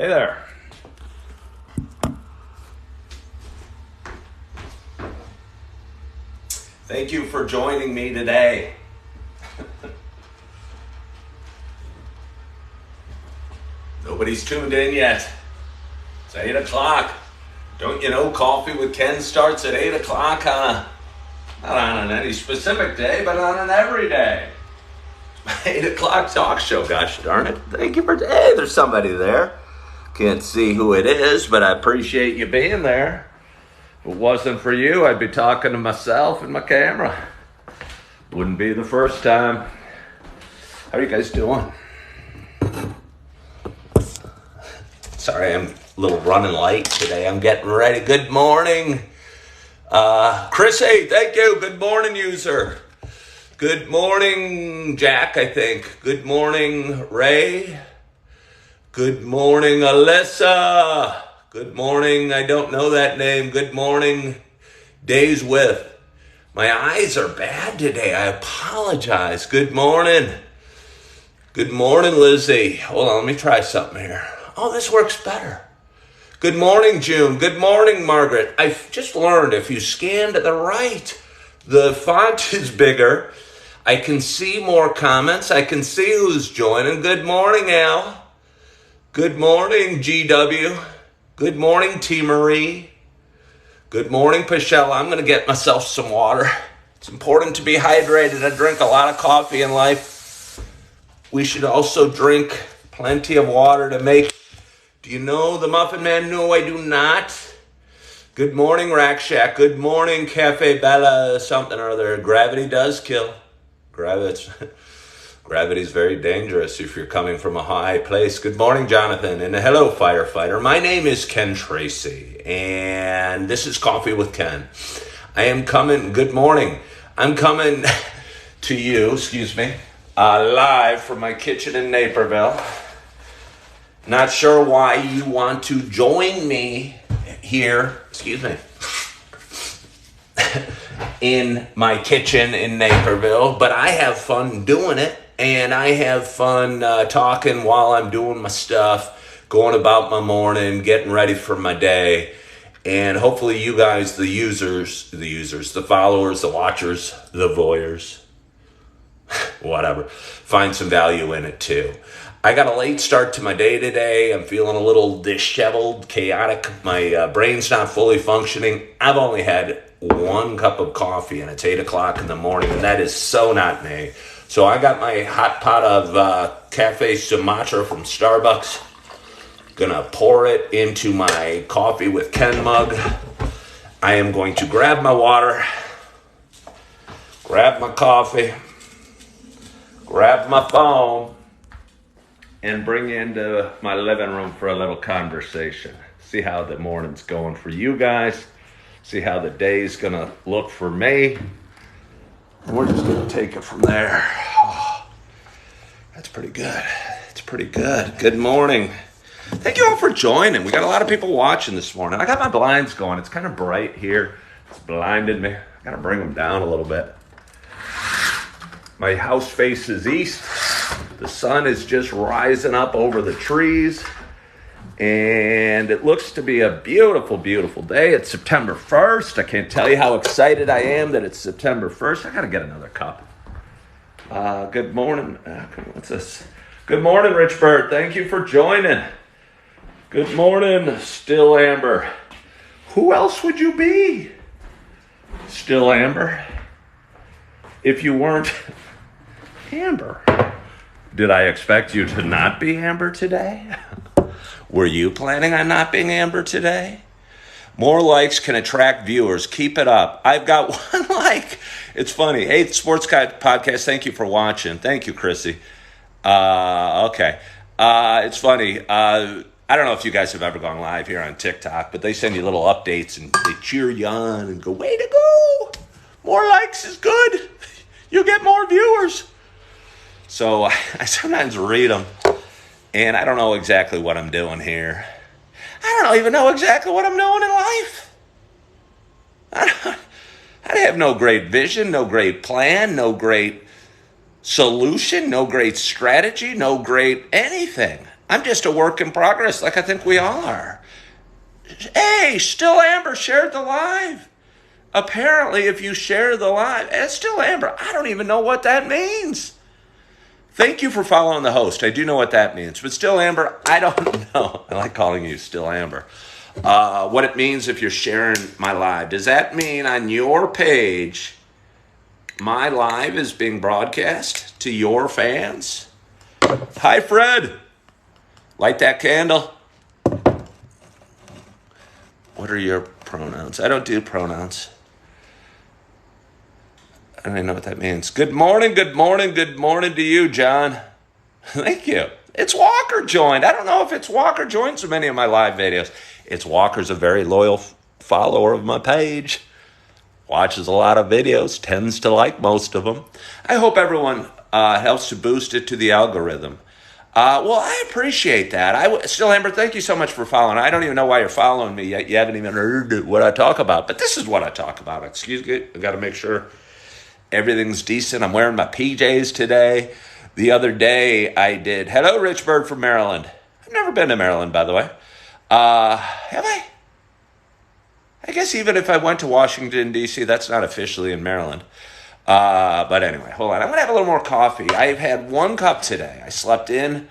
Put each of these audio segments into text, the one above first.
Hey there. Thank you for joining me today. Nobody's tuned in yet. It's 8 o'clock. Don't you know Coffee with Ken starts at 8 o'clock not on any specific day, but on an everyday. 8 o'clock talk show, gosh darn it. Thank you for, hey, there's somebody there. Can't see who it is, but I appreciate you being there. If it wasn't for you, I'd be talking to myself and my camera. Wouldn't be the first time. How are you guys doing? Sorry, I'm a little running late today. I'm getting ready. Good morning. Chrissy, thank you. Good morning, user. Good morning, Jack, I think. Good morning, Ray. Good morning, Alyssa. Good morning, I don't know that name. Good morning, Days With. My eyes are bad today. I apologize. Good morning. Good morning, Lizzie. Hold on, let me try something here. Oh, this works better. Good morning, June. Good morning, Margaret. I've just learned if you scan to the right, the font is bigger. I can see more comments. I can see who's joining. Good morning, Al. Good morning, GW. Good morning, T. Marie. Good morning, Pichelle. I'm going to get myself some water. It's important to be hydrated. I drink a lot of coffee in life. We should also drink plenty of water to make. Do you know the Muffin Man? No, I do not. Good morning, Rack Shack. Good morning, Cafe Bella, something or other. Gravity does kill. Gravity is very dangerous if you're coming from a high place. Good morning, Jonathan, and hello, firefighter. My name is Ken Tracy, and this is Coffee with Ken. I am coming, good morning. I'm coming to you, live from my kitchen in Naperville. Not sure why you want to join me here, in my kitchen in Naperville, but I have fun doing it. And I have fun talking while I'm doing my stuff, going about my morning, getting ready for my day. And hopefully you guys, the users, the followers, the watchers, the voyeurs, whatever, find some value in it too. I got a late start to my day today. I'm feeling a little disheveled, chaotic. My brain's not fully functioning. I've only had one cup of coffee and it's 8 o'clock in the morning, and that is so not me. So I got my hot pot of Cafe Sumatra from Starbucks. Gonna pour it into my Coffee with Ken mug. I am going to grab my water, grab my coffee, grab my phone, and bring into my living room for a little conversation. See how the morning's going for you guys. See how the day's gonna look for me. And we're just going to take it from there. Oh, that's pretty good. It's pretty good. Good morning. Thank you all for joining. We got a lot of people watching this morning. I got my blinds going. It's kind of bright here. It's blinded me. I got to bring them down a little bit. My house faces east. The sun is just rising up over the trees. And it looks to be a beautiful, beautiful day. It's September 1st. I can't tell you how excited I am that it's September 1st. I got to get another cup. Good morning. What's this? Good morning, Rich Bird. Thank you for joining. Good morning, Still Amber. Who else would you be? Still Amber? If you weren't Amber. Did I expect you to not be Amber today? Were you planning on not being Amber today? More likes can attract viewers. Keep it up. I've got one like. It's funny. Hey, Sports Guy Podcast, thank you for watching. Thank you, Chrissy. Okay. It's funny. I don't know if you guys have ever gone live here on TikTok, but they send you little updates and they cheer you on and go, way to go. More likes is good. You'll get more viewers. So I sometimes read them. And I don't know exactly what I'm doing here. I don't even know exactly what I'm doing in life. I have no great vision, no great plan, no great solution, no great strategy, no great anything. I'm just a work in progress, like I think we all are. Hey, Still Amber shared the live. Apparently, if you share the live, it's Still Amber. I don't even know what that means. Thank you for following the host. I do know what that means. But Still Amber, I don't know. I like calling you Still Amber. What it means if you're sharing my live. Does that mean on your page, my live is being broadcast to your fans? Hi, Fred. Light that candle. What are your pronouns? I don't do pronouns. I don't even know what that means. Good morning to you, John. Thank you. It's Walker joined. I don't know if it's Walker joined so many of my live videos. It's Walker's a very loyal follower of my page. Watches a lot of videos, tends to like most of them. I hope everyone helps to boost it to the algorithm. Well, I appreciate that. Still, Amber, thank you so much for following. I don't even know why you're following me yet. You haven't even heard what I talk about. But this is what I talk about. Excuse me. I got to make sure everything's decent. I'm wearing my PJs today. The other day I did. Hello, Rich Bird from Maryland. I've never been to Maryland, by the way. Have I? I guess even if I went to Washington, D.C., that's not officially in Maryland. But anyway, hold on. I'm going to have a little more coffee. I've had 1 cup today. I slept in.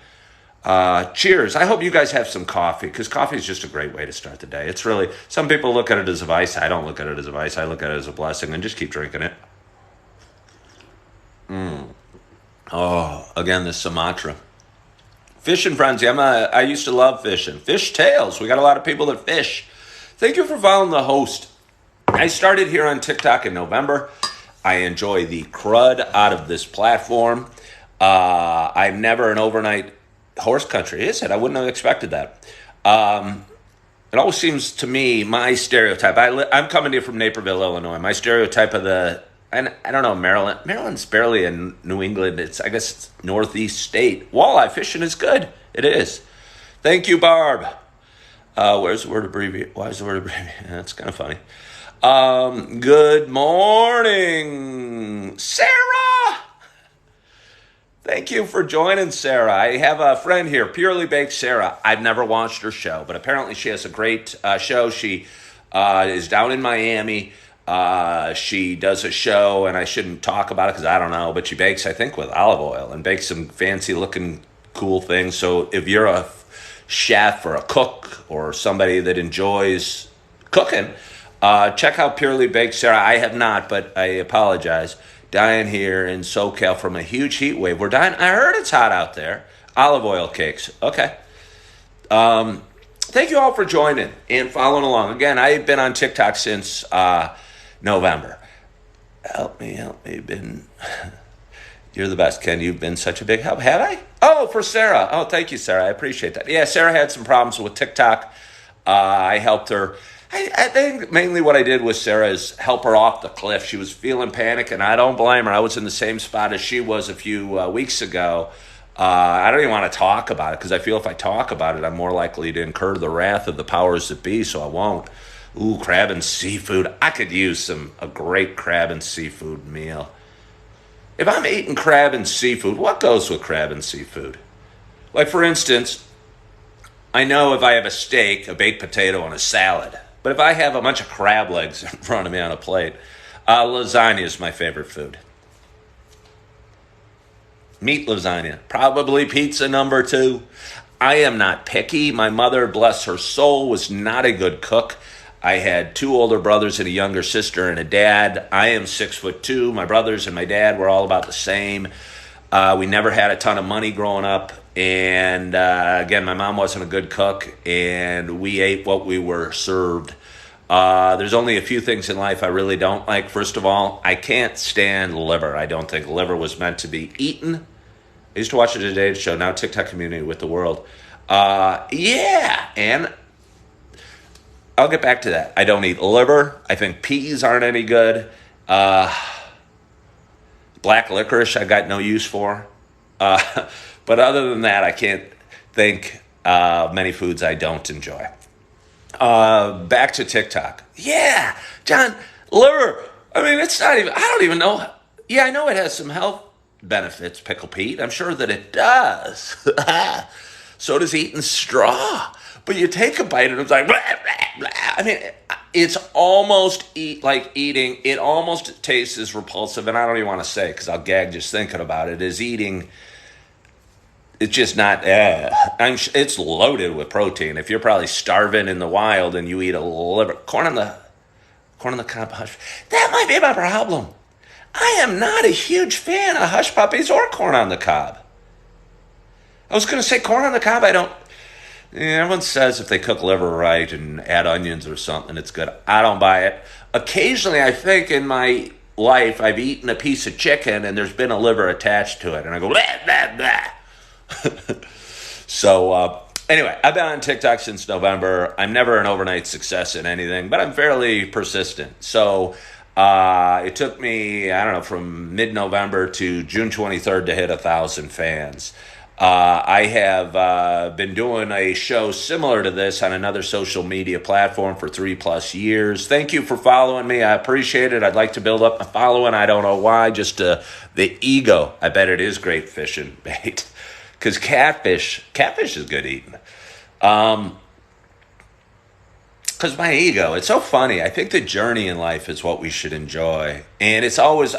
Cheers. I hope you guys have some coffee, because coffee is just a great way to start the day. It's really, some people look at it as a vice. I don't look at it as a vice. I look at it as a blessing, and just keep drinking it. Oh, again, this Sumatra. Fishing frenzy. I used to love fishing. Fish tales. We got a lot of people that fish. Thank you for following the host. I started here on TikTok in November. I enjoy the crud out of this platform. I'm never an overnight horse country, is it? I wouldn't have expected that. It always seems to me, my stereotype, I'm coming to you from Naperville, Illinois. My stereotype of and I don't know, Maryland's barely in New England. I guess it's northeast state. Walleye fishing is good. It is. Thank you, Barb. Where's the word abbreviate? Why is the word abbreviate? That's kind of funny. Good morning, Sarah. Thank you for joining, Sarah. I have a friend here, Purely Baked Sarah. I've never watched her show, but apparently she has a great show. She is down in Miami. She does a show, and I shouldn't talk about it because I don't know, but she bakes, I think, with olive oil and bakes some fancy-looking cool things. So if you're a chef or a cook or somebody that enjoys cooking, check out Purely Baked Sarah. I have not, but I apologize. Dying here in SoCal from a huge heat wave. We're dying. I heard it's hot out there. Olive oil cakes. Okay. Thank you all for joining and following along. Again, I've been on TikTok since November. Help me. You're the best, Ken. You've been such a big help. Have I? Oh, for Sarah. Oh, thank you, Sarah. I appreciate that. Yeah, Sarah had some problems with TikTok. I helped her. I think mainly what I did with Sarah is help her off the cliff. She was feeling panic, and I don't blame her. I was in the same spot as she was a few weeks ago. I don't even want to talk about it because I feel if I talk about it, I'm more likely to incur the wrath of the powers that be, so I won't. Ooh, crab and seafood. I could use a great crab and seafood meal. If I'm eating crab and seafood, what goes with crab and seafood? Like, for instance, I know if I have a steak, a baked potato, and a salad, but if I have a bunch of crab legs in front of me on a plate, lasagna is my favorite food. Meat lasagna. Probably pizza number 2. I am not picky. My mother, bless her soul, was not a good cook. I had 2 older brothers and a younger sister and a dad. I am 6'2". My brothers and my dad were all about the same. We never had a ton of money growing up. And again, my mom wasn't a good cook, and we ate what we were served. There's only a few things in life I really don't like. First of all, I can't stand liver. I don't think liver was meant to be eaten. I used to watch the Today Show, now TikTok community with the world. And I'll get back to that. I don't eat liver. I think peas aren't any good. Black licorice I got no use for. But other than that, I can't think many foods I don't enjoy. Back to TikTok. Yeah, John, liver. I mean, it's not even, I don't even know. Yeah, I know it has some health benefits, Pickle Pete. I'm sure that it does. So does eating straw. But you take a bite and it's like, blah, blah, blah. I mean, it's almost like eating. It almost tastes as repulsive, and I don't even want to say because I'll gag just thinking about it. Is eating. It's just not. It's loaded with protein. If you're probably starving in the wild and you eat a liver, corn on the cob hush, that might be my problem. I am not a huge fan of hush puppies or corn on the cob. I was going to say corn on the cob. I don't. Everyone says if they cook liver right and add onions or something, it's good. I don't buy it. Occasionally, I think in my life, I've eaten a piece of chicken and there's been a liver attached to it. And I go, blah, blah, blah. So, anyway, I've been on TikTok since November. I'm never an overnight success in anything, but I'm fairly persistent. So, it took me, I don't know, from mid-November to June 23rd to hit 1,000 fans. I have been doing a show similar to this on another social media platform for 3+ years. Thank you for following me. I appreciate it. I'd like to build up my following. I don't know why. Just the ego. I bet it is great fishing bait. Because catfish is good eating. Because my ego, it's so funny. I think the journey in life is what we should enjoy. And it's always,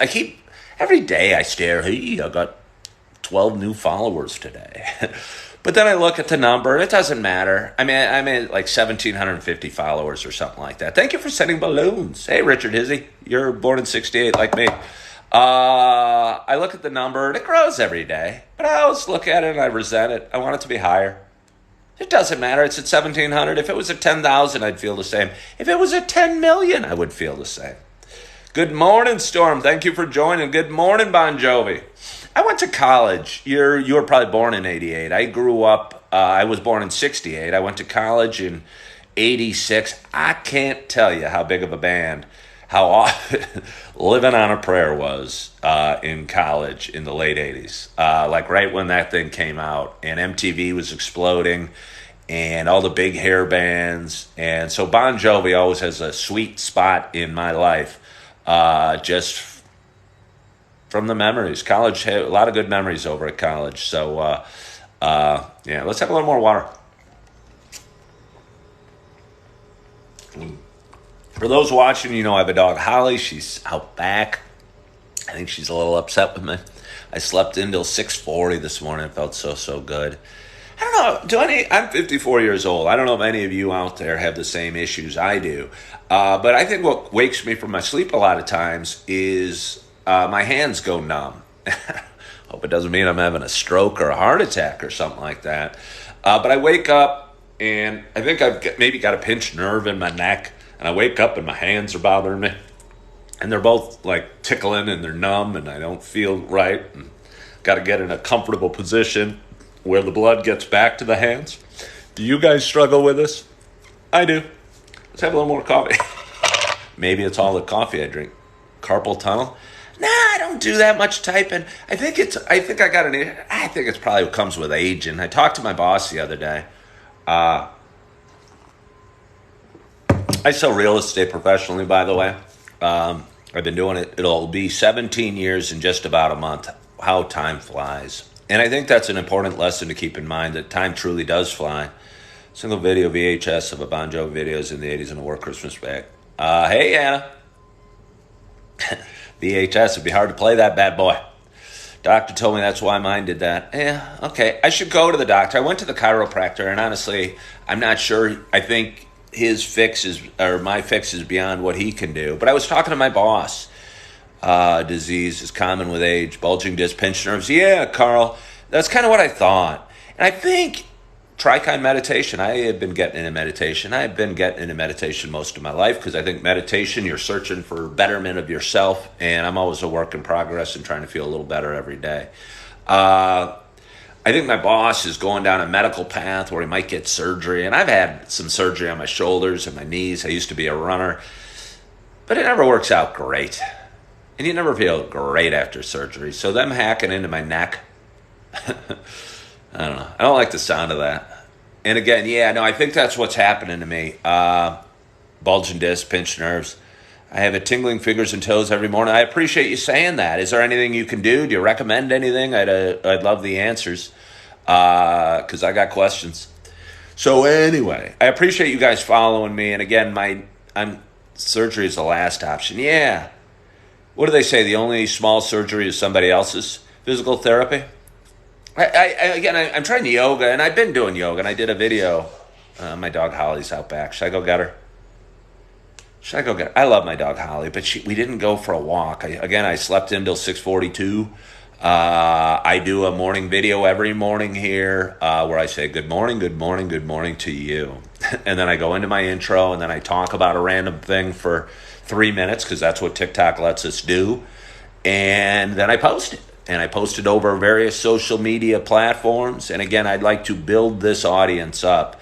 every day I stare, hey, I got 12 new followers today. But then I look at the number, it doesn't matter. I'm at like 1,750 followers or something like that. Thank you for sending balloons. Hey, Richard Hizzy, you're born in 68 like me. I look at the number, and it grows every day. But I always look at it and I resent it. I want it to be higher. It doesn't matter. It's at 1,700. If it was at 10,000, I'd feel the same. If it was at 10 million, I would feel the same. Good morning, Storm. Thank you for joining. Good morning, Bon Jovi. I went to college. You were probably born in 88. I grew up, I was born in 68. I went to college in 86. I can't tell you how big of a band, how often Living on a Prayer was in college in the late 80s. Like right when that thing came out and MTV was exploding and all the big hair bands. And so Bon Jovi always has a sweet spot in my life, just from the memories. College had a lot of good memories over at college. So, yeah, let's have a little more water. For those watching, you know I have a dog, Holly. She's out back. I think she's a little upset with me. I slept until 6:40 this morning. It felt so good. I don't know. I'm 54 years old. I don't know if any of you out there have the same issues I do. But I think what wakes me from my sleep a lot of times is my hands go numb. Hope it doesn't mean I'm having a stroke or a heart attack or something like that. But I wake up and I think I've maybe got a pinched nerve in my neck. And I wake up and my hands are bothering me. And they're both like tickling and they're numb and I don't feel right. And got to get in a comfortable position where the blood gets back to the hands. Do you guys struggle with this? I do. Let's have a little more coffee. Maybe it's all the coffee I drink. Carpal tunnel? Nah, I don't do that much typing. I think it's probably what comes with age. And I talked to my boss the other day. I sell real estate professionally, by the way. I've been doing it. It'll be 17 years in just about a month. How time flies. And I think that's an important lesson to keep in mind, that time truly does fly. Single video VHS of a Bon Jovi videos in the 80s and a War Christmas bag. Hey, Anna. VHS, it'd be hard to play that bad boy. Doctor told me that's why mine did that. Yeah, okay. I should go to the doctor. I went to the chiropractor, and honestly, I'm not sure. I think my fix is beyond what he can do. But I was talking to my boss. Disease is common with age, bulging disc, pinched nerves. Yeah, Carl, that's kind of what I thought. And I think Tricon meditation, I have been getting into meditation. I've been getting into meditation most of my life because I think meditation, you're searching for betterment of yourself. And I'm always a work in progress and trying to feel a little better every day. I think my boss is going down a medical path where he might get surgery. And I've had some surgery on my shoulders and my knees. I used to be a runner. But it never works out great. And you never feel great after surgery. So them hacking into my neck, I don't know. I don't like the sound of that. And again, I think that's what's happening to me. Bulging disc, pinched nerves. I have it tingling fingers and toes every morning. I appreciate you saying that. Is there anything you can do? Do you recommend anything? I'd love the answers. because I got questions. So anyway, I appreciate you guys following me. And again, surgery is the last option. Yeah. What do they say? The only small surgery is somebody else's physical therapy. I'm trying yoga, and I've been doing yoga, and I did a video. My dog Holly's out back. Should I go get her? I love my dog Holly, but we didn't go for a walk. I slept in till 6:42. I do a morning video every morning here where I say good morning, good morning, good morning to you. And then I go into my intro, and then I talk about a random thing for 3 minutes because that's what TikTok lets us do. And then I post it. And I post it over various social media platforms. And again, I'd like to build this audience up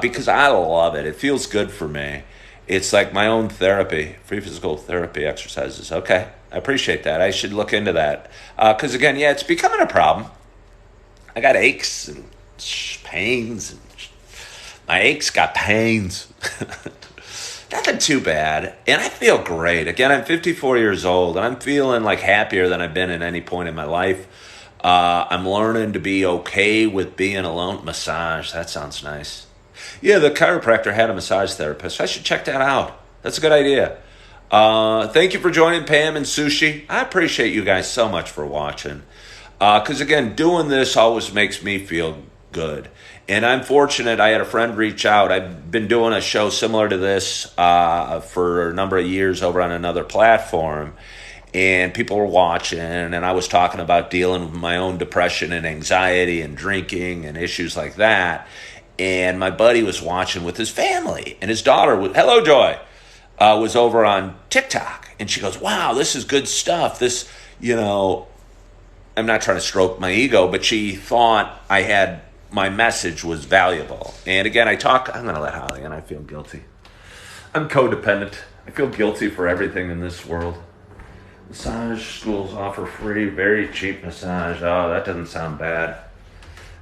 because I love it. It feels good for me. It's like my own therapy, free physical therapy exercises. Okay, I appreciate that. I should look into that. Because again, it's becoming a problem. I got aches and pains. My aches got pains. Nothing too bad. And I feel great. Again, I'm 54 years old, and I'm feeling like happier than I've been at any point in my life. I'm learning to be okay with being alone. Massage, that sounds nice. Yeah, the chiropractor had a massage therapist. I should check that out. That's a good idea. Thank you for joining Pam and Sushi. I appreciate you guys so much for watching. Because again, doing this always makes me feel good. And I'm fortunate I had a friend reach out. I've been doing a show similar to this for a number of years over on another platform. And people were watching, and I was talking about dealing with my own depression and anxiety and drinking and issues like that. And my buddy was watching with his family, and his daughter, hello, Joy, was over on TikTok. And she goes, wow, this is good stuff. This, I'm not trying to stroke my ego, but she thought my message was valuable. And again, I'm going to let Holly in. I feel guilty. I'm codependent. I feel guilty for everything in this world. Massage schools offer free, very cheap massage. Oh, that doesn't sound bad.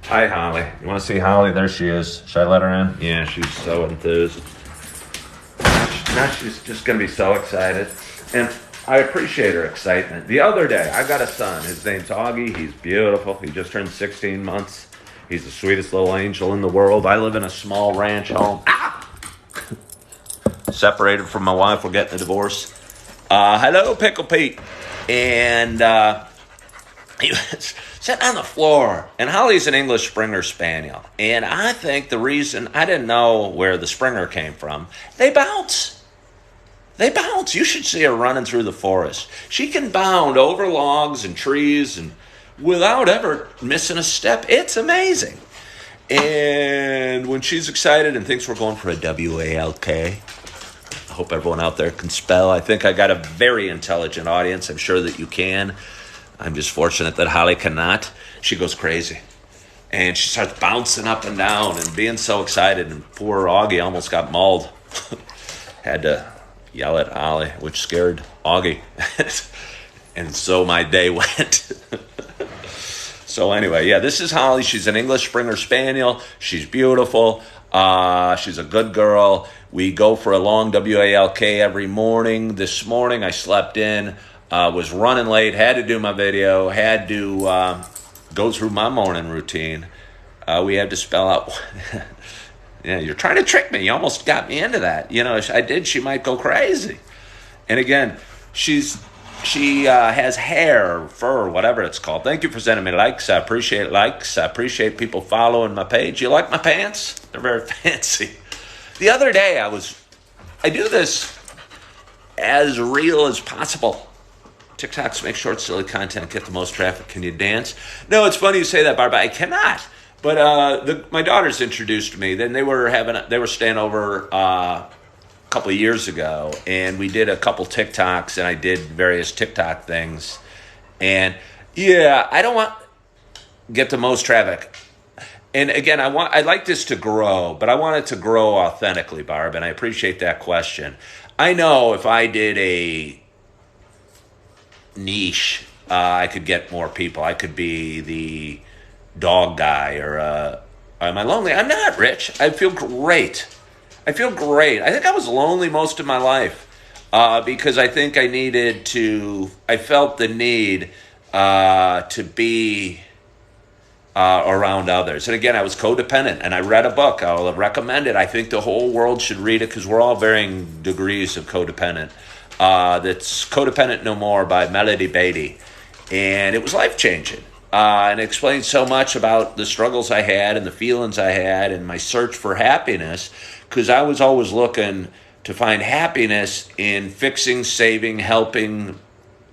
Hi, Holly. You want to see Holly? There she is. Should I let her in? Yeah, she's so enthused. Now she's just going to be so excited. And I appreciate her excitement. The other day, I got a son. His name's Augie. He's beautiful. He just turned 16 months. He's the sweetest little angel in the world. I live in a small ranch home. Separated from my wife. We're getting a divorce. Hello, Pickle Pete. And he was sitting on the floor. And Holly's an English Springer Spaniel. And I think the reason, I didn't know where the Springer came from. They bounce. You should see her running through the forest. She can bound over logs and trees and without ever missing a step. It's amazing. And when she's excited and thinks we're going for a WALK, I hope everyone out there can spell. I think I got a very intelligent audience. I'm sure that you can. I'm just fortunate that Holly cannot. She goes crazy. And she starts bouncing up and down and being so excited. And poor Augie almost got mauled. Had to yell at Holly, which scared Augie. And so my day went. So anyway, this is Holly. She's an English Springer Spaniel. She's beautiful. She's a good girl. We go for a long WALK every morning. This morning I slept in, was running late, had to do my video, had to go through my morning routine. We had to spell out. Yeah, you're trying to trick me. You almost got me into that. If I did, she might go crazy. And again, she has hair, fur, whatever it's called. Thank you for sending me likes. I appreciate likes. I appreciate people following my page. You like my pants? They're very fancy. The other day, I do this as real as possible. TikToks make short, silly content, get the most traffic. Can you dance? No, it's funny you say that, Barbara. I cannot. But my daughters introduced me. Then they were staying over a couple of years ago, and we did a couple TikToks, and I did various TikTok things. And I don't want get the most traffic. And again, I'd like this to grow, but I want it to grow authentically, Barb, and I appreciate that question. I know if I did a niche, I could get more people. I could be the dog guy or am I lonely? I'm not, Rich. I feel great. I think I was lonely most of my life because I think I felt the need to be around others. And again, I was codependent, and I read a book. I'll recommend it. I think the whole world should read it because we're all varying degrees of codependent. That's Codependent No More by Melody Beatty. And it was life-changing. And it explains so much about the struggles I had and the feelings I had and my search for happiness, because I was always looking to find happiness in fixing, saving, helping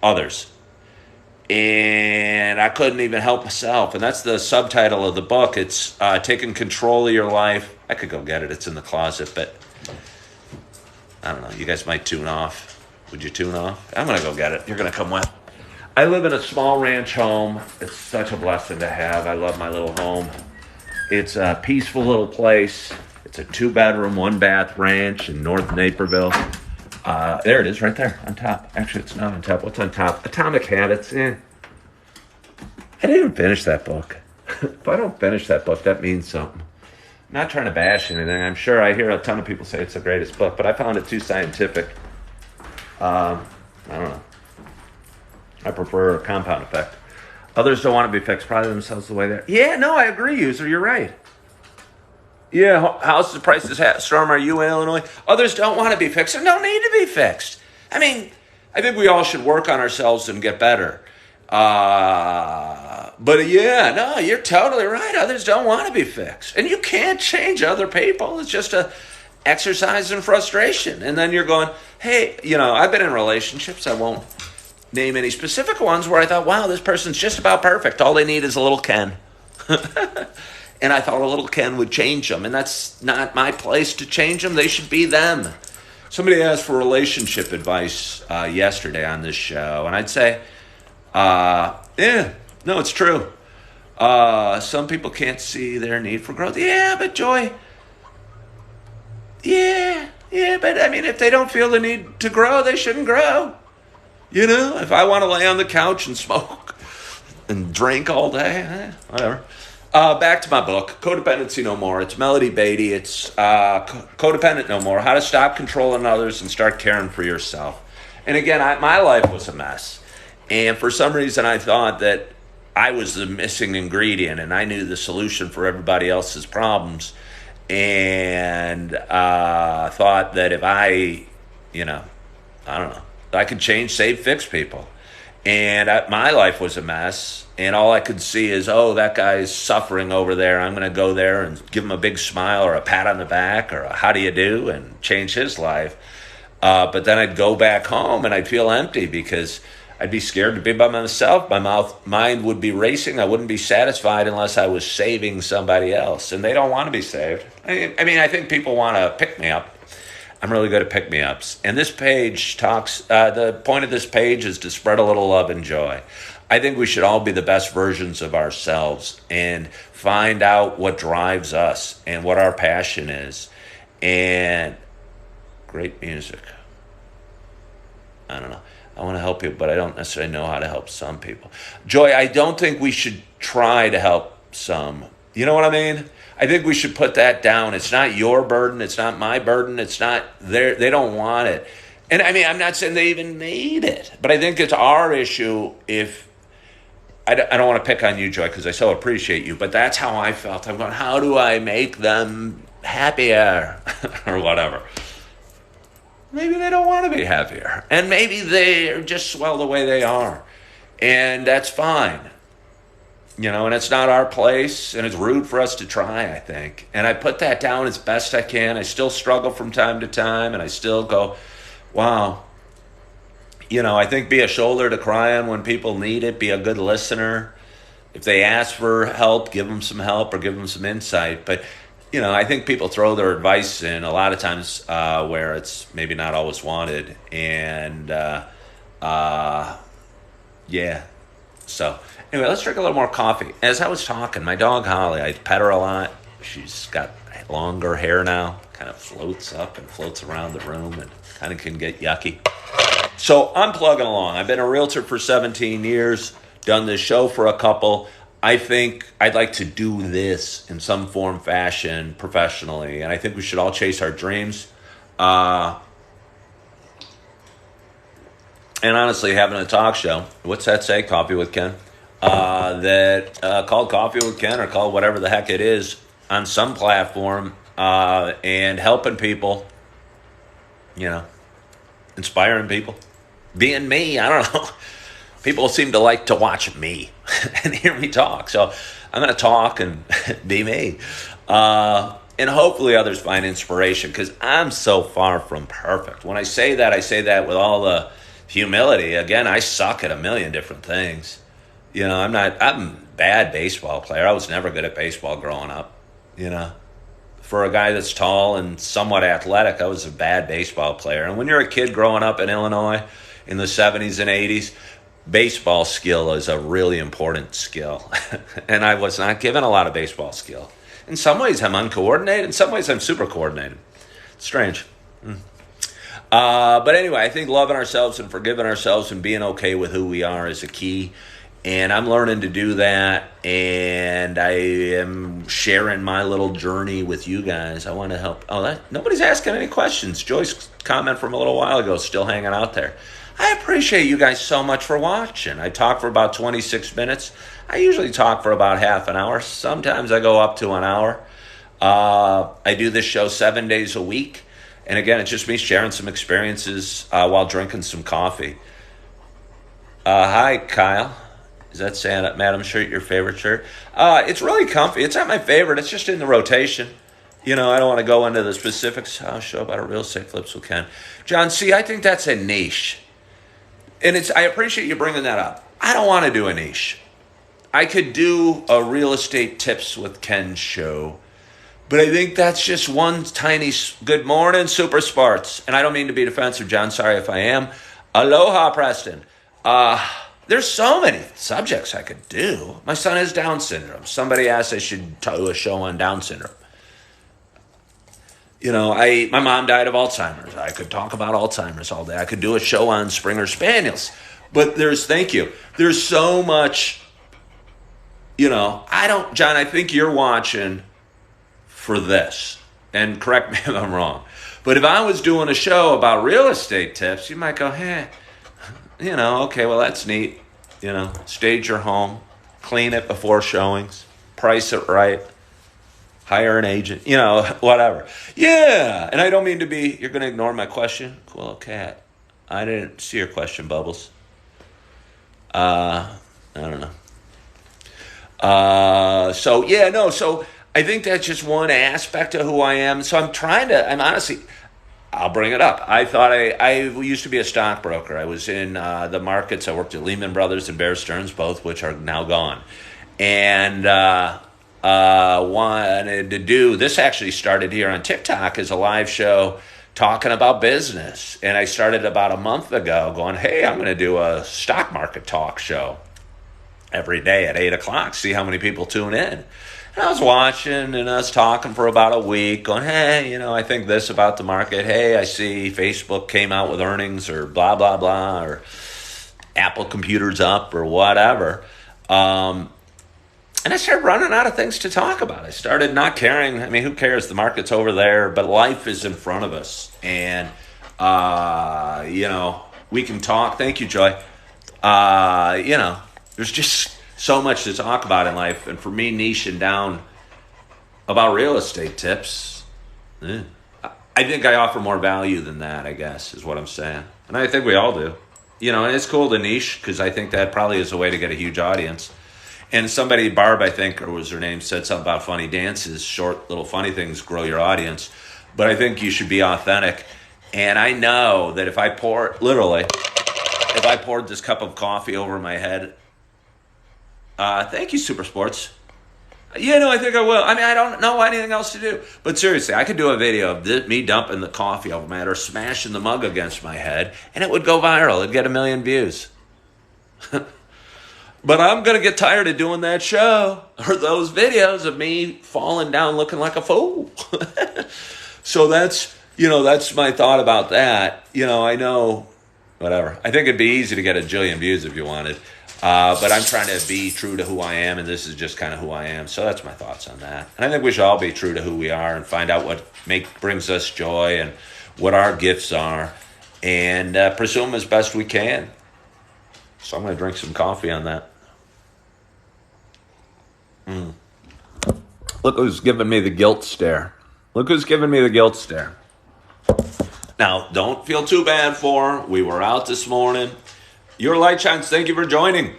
others. And I couldn't even help myself. And that's the subtitle of the book. It's Taking Control of Your Life. I could go get it. It's in the closet, but I don't know. You guys might tune off. Would you tune off? I'm going to go get it. You're going to come with. I live in a small ranch home. It's such a blessing to have. I love my little home. It's a peaceful little place. It's a 2-bedroom, 1-bath ranch in North Naperville. There it is right there on top. Actually, it's not on top. What's on top? Atomic Habits. I didn't even finish that book. If I don't finish that book, that means something. I'm not trying to bash anything. I'm sure I hear a ton of people say it's the greatest book, but I found it too scientific. I don't know. I prefer a Compound Effect. Others don't want to be fixed, probably themselves the way they're. Yeah, no, I agree, user. You're right. Yeah, houses prices storm are you in Illinois? Others don't want to be fixed and don't need to be fixed. I mean, I think we all should work on ourselves and get better. But yeah, no, you're totally right. Others don't want to be fixed. And you can't change other people. It's just a exercise in frustration. And then you're going, hey, I've been in relationships. I won't name any specific ones where I thought, wow, this person's just about perfect. All they need is a little Ken. And I thought a little Ken would change them. And that's not my place to change them. They should be them. Somebody asked for relationship advice yesterday on this show. And I'd say, no, it's true. Some people can't see their need for growth. Yeah, but Joy. Yeah, but I mean, if they don't feel the need to grow, they shouldn't grow. If I want to lay on the couch and smoke and drink all day, whatever. Back to my book, Codependency No More. It's Melody Beatty. It's Codependent No More, How to Stop Controlling Others and Start Caring for Yourself. And again, my life was a mess. And for some reason, I thought that I was the missing ingredient and I knew the solution for everybody else's problems. And thought that if I don't know, I could change, save, fix people. And my life was a mess. And all I could see is, oh, that guy's suffering over there. I'm going to go there and give him a big smile or a pat on the back or a how do you do and change his life. But then I'd go back home and I'd feel empty because I'd be scared to be by myself. My mind would be racing. I wouldn't be satisfied unless I was saving somebody else. And they don't want to be saved. I mean, I think people want to pick me up. I'm really good at pick-me-ups. And this page talks, the point of this page is to spread a little love and joy. I think we should all be the best versions of ourselves and find out what drives us and what our passion is. And great music. I don't know. I want to help you, but I don't necessarily know how to help some people. Joy, I don't think we should try to help some. You know what I mean? I think we should put that down. It's not your burden. It's not my burden. It's not their. They don't want it. And I mean, I'm not saying they even need it, but I think it's our issue if, I don't want to pick on you, Joy, because I so appreciate you, but that's how I felt. I'm going, how do I make them happier or whatever? Maybe they don't want to be happier. And maybe they're just swell the way they are. And that's fine. And it's not our place, and it's rude for us to try, I think. And I put that down as best I can. I still struggle from time to time, and I still go, wow. I think be a shoulder to cry on when people need it. Be a good listener. If they ask for help, give them some help or give them some insight. But, I think people throw their advice in a lot of times where it's maybe not always wanted. And, yeah. So, anyway, let's drink a little more coffee. As I was talking, my dog Holly, I pet her a lot. She's got longer hair now. Kind of floats up and floats around the room and kind of can get yucky. So I'm plugging along. I've been a realtor for 17 years, done this show for a couple. I think I'd like to do this in some form, fashion, professionally. And I think we should all chase our dreams. And honestly, having a talk show, what's that say? Coffee with Ken? that called Coffee with Ken or called whatever the heck it is on some platform, and helping people, inspiring people, being me. I don't know. People seem to like to watch me and hear me talk. So I'm going to talk and be me. And hopefully others find inspiration, because I'm so far from perfect. When I say that with all the humility. Again, I suck at a million different things. I'm a bad baseball player. I was never good at baseball growing up. For a guy that's tall and somewhat athletic, I was a bad baseball player. And when you're a kid growing up in Illinois in the 70s and 80s, baseball skill is a really important skill. And I was not given a lot of baseball skill. In some ways, I'm uncoordinated. In some ways, I'm super coordinated. It's strange. But anyway, I think loving ourselves and forgiving ourselves and being okay with who we are is a key. And I'm learning to do that. And I am sharing my little journey with you guys. I want to help. Nobody's asking any questions. Joy's comment from a little while ago is still hanging out there. I appreciate you guys so much for watching. I talk for about 26 minutes. I usually talk for about half an hour. Sometimes I go up to an hour. I do this show 7 days a week. And again, it's just me sharing some experiences while drinking some coffee. Hi, Kyle. Is that Santa Madam shirt your favorite shirt? It's really comfy. It's not my favorite. It's just in the rotation. I don't want to go into the specifics. I'll show about a real estate flips with Ken. John, see, I think that's a niche. And I appreciate you bringing that up. I don't want to do a niche. I could do a real estate tips with Ken show, but I think that's just one tiny good morning, Super Sparts. And I don't mean to be defensive, John. Sorry if I am. Aloha, Preston. There's so many subjects I could do. My son has Down syndrome. Somebody asked I should do a show on Down syndrome. My mom died of Alzheimer's. I could talk about Alzheimer's all day. I could do a show on Springer Spaniels. But there's so much, John, I think you're watching for this. And correct me if I'm wrong. But if I was doing a show about real estate tips, you might go, okay, well, that's neat. Stage your home, clean it before showings, price it right. Hire an agent, whatever. Yeah, and I don't mean to be, you're going to ignore my question? Cool, cat. I didn't see your question, Bubbles. I don't know. So I think that's just one aspect of who I am. So I'll bring it up. I thought I used to be a stockbroker. I was in the markets. I worked at Lehman Brothers and Bear Stearns, both which are now gone. And wanted to do, this actually started here on TikTok as a live show talking about business. And I started about a month ago going, hey, I'm going to do a stock market talk show every day at 8 o'clock, see how many people tune in. And I was watching and I was talking for about a week going, hey, I think this about the market. Hey, I see Facebook came out with earnings or blah, blah, blah, or Apple computers up or whatever. And I started running out of things to talk about. I started not caring. I mean, who cares? The market's over there, but life is in front of us. And, we can talk. Thank you, Joy. There's just so much to talk about in life. And for me, niching down about real estate tips, I think I offer more value than that, I guess, is what I'm saying. And I think we all do. And it's cool to niche because I think that probably is a way to get a huge audience. And somebody, Barb, I think, or was her name, said something about funny dances, short little funny things grow your audience. But I think you should be authentic. And I know that if I poured this cup of coffee over my head, thank you, Super Sports. I think I will. I mean, I don't know anything else to do. But seriously, I could do a video of me dumping the coffee over my head or smashing the mug against my head, and it would go viral. It'd get 1 million views. But I'm going to get tired of doing that show or those videos of me falling down looking like a fool. So that's my thought about that. I know, whatever. I think it'd be easy to get 1 jillion views if you wanted. But I'm trying to be true to who I am, and this is just kind of who I am. So that's my thoughts on that. And I think we should all be true to who we are and find out what brings us joy and what our gifts are and pursue them as best we can. So I'm going to drink some coffee on that. Look who's giving me the guilt stare. Look who's giving me the guilt stare. Now, don't feel too bad for her. We were out this morning. Your light shines. Thank you for joining.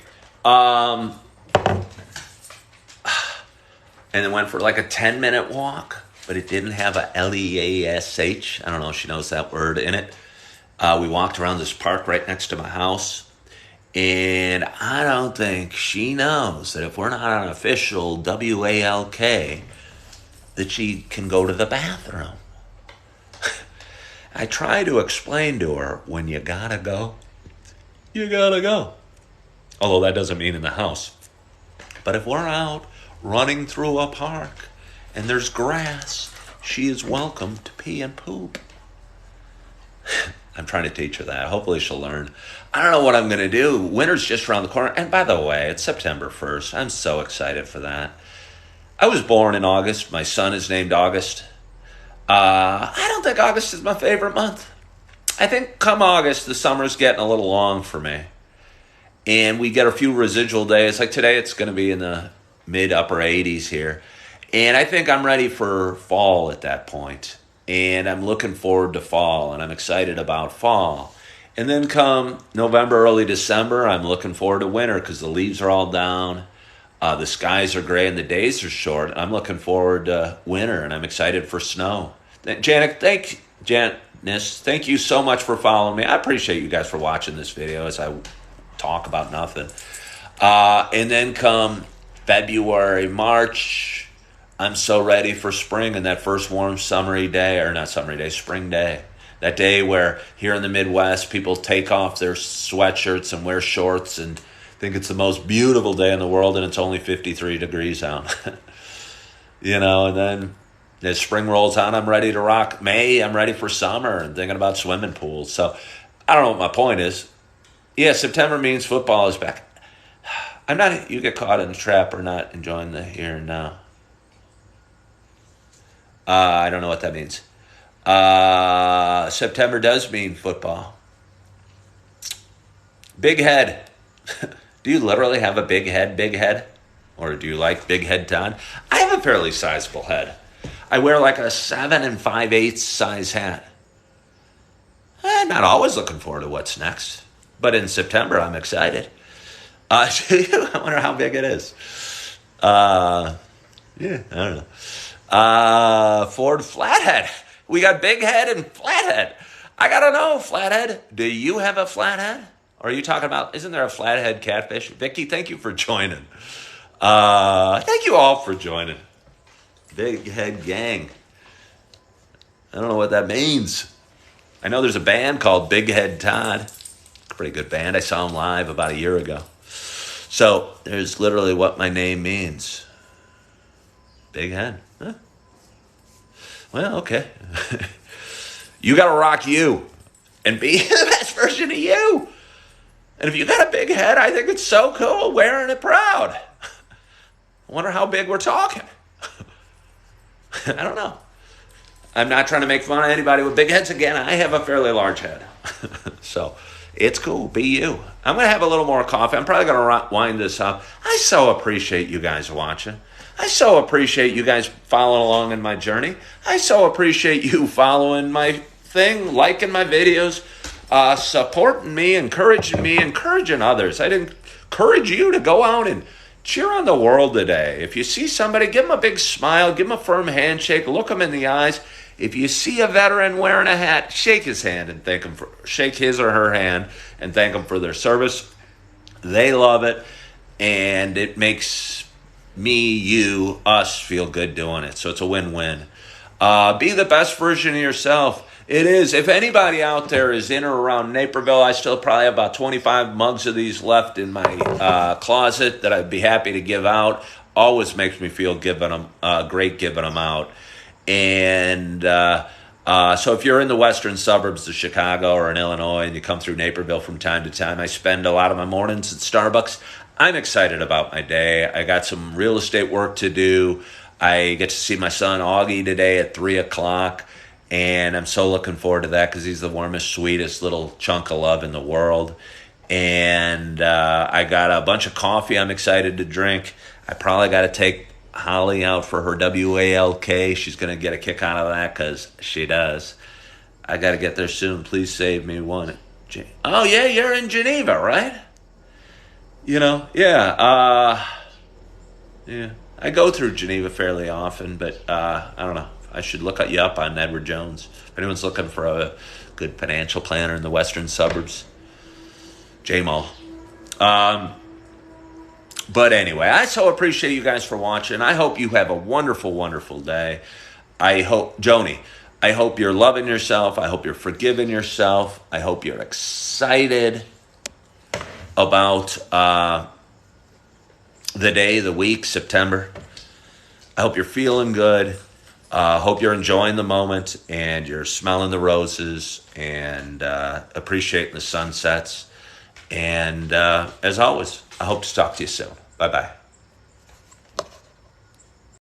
And then went for like a 10-minute walk, but it didn't have a L-E-A-S-H. I don't know if she knows that word in it. We walked around this park right next to my house. And I don't think she knows that if we're not on official WALK, that she can go to the bathroom. I try to explain to her, when you gotta go, you gotta go. Although that doesn't mean in the house. But if we're out running through a park and there's grass, she is welcome to pee and poop. I'm trying to teach her that. Hopefully she'll learn. I don't know what I'm going to do. Winter's just around the corner. And by the way, it's September 1st. I'm so excited for that. I was born in August. My son is named August. I don't think August is my favorite month. I think come August, the summer's getting a little long for me. And we get a few residual days. Like today, it's going to be in the mid-upper 80s here. And I think I'm ready for fall at that point. And I'm looking forward to fall, and I'm excited about fall. And then come November, early December, I'm looking forward to winter because the leaves are all down. The skies are gray and the days are short. I'm looking forward to winter, and I'm excited for snow. Janice, thank you so much for following me. I appreciate you guys for watching this video as I talk about nothing. And then come February, March, I'm so ready for spring and that first warm spring day. That day where here in the Midwest, people take off their sweatshirts and wear shorts and think it's the most beautiful day in the world and it's only 53 degrees out. And then as spring rolls on, I'm ready to rock May. I'm ready for summer and thinking about swimming pools. So I don't know what my point is. Yeah, September means football is back. You get caught in a trap or not enjoying the here and now. I don't know what that means. September does mean football. Big head. Do you literally have a big head? Or do you like big head Todd? I have a fairly sizable head. I wear like a 7 5/8 size hat. I'm not always looking forward to what's next. But in September, I'm excited. I wonder how big it is. I don't know. Ford Flathead. We got big head and flathead. I gotta know, flathead. Do you have a flathead? Or are you talking about, isn't there a flathead catfish? Vicky, thank you for joining. Thank you all for joining. Big head gang. I don't know what that means. I know there's a band called Big Head Todd. Pretty good band. I saw him live about a year ago. So there's literally what my name means. Big head. Huh? Well, okay. You got to rock you and be the best version of you. And if you got a big head, I think it's so cool wearing it proud. I wonder how big we're talking. I don't know. I'm not trying to make fun of anybody with big heads. Again, I have a fairly large head. So it's cool. Be you. I'm going to have a little more coffee. I'm probably going to wind this up. I so appreciate you guys watching. I so appreciate you guys following along in my journey. I so appreciate you following my thing, liking my videos, supporting me, encouraging others. I'd encourage you to go out and cheer on the world today. If you see somebody, give them a big smile, give them a firm handshake, look them in the eyes. If you see a veteran wearing a hat, shake his hand and shake his or her hand and thank them for their service. They love it, and it makes me, you, us feel good doing it. So it's a win-win. Be the best version of yourself. It is. If anybody out there is in or around Naperville, I still probably have about 25 mugs of these left in my closet that I'd be happy to give out. Always makes me feel great giving them out. And so if you're in the western suburbs of Chicago or in Illinois and you come through Naperville from time to time, I spend a lot of my mornings at Starbucks. I'm excited about my day. I got some real estate work to do. I get to see my son Augie today at 3 o'clock. And I'm so looking forward to that because he's the warmest, sweetest little chunk of love in the world. And I got a bunch of coffee I'm excited to drink. I probably got to take Holly out for her WALK. She's going to get a kick out of that because she does. I got to get there soon. Please save me one. Oh, yeah, you're in Geneva, right? Yeah. Yeah. I go through Geneva fairly often, but I don't know. I should look you up on Edward Jones. If anyone's looking for a good financial planner in the western suburbs, J-Mall. But anyway, I so appreciate you guys for watching. I hope you have a wonderful, wonderful day. Joni, I hope you're loving yourself. I hope you're forgiving yourself. I hope you're excited about the day, the week, September. I hope you're feeling good. Hope you're enjoying the moment and you're smelling the roses and appreciating the sunsets. And as always, I hope to talk to you soon. Bye-bye.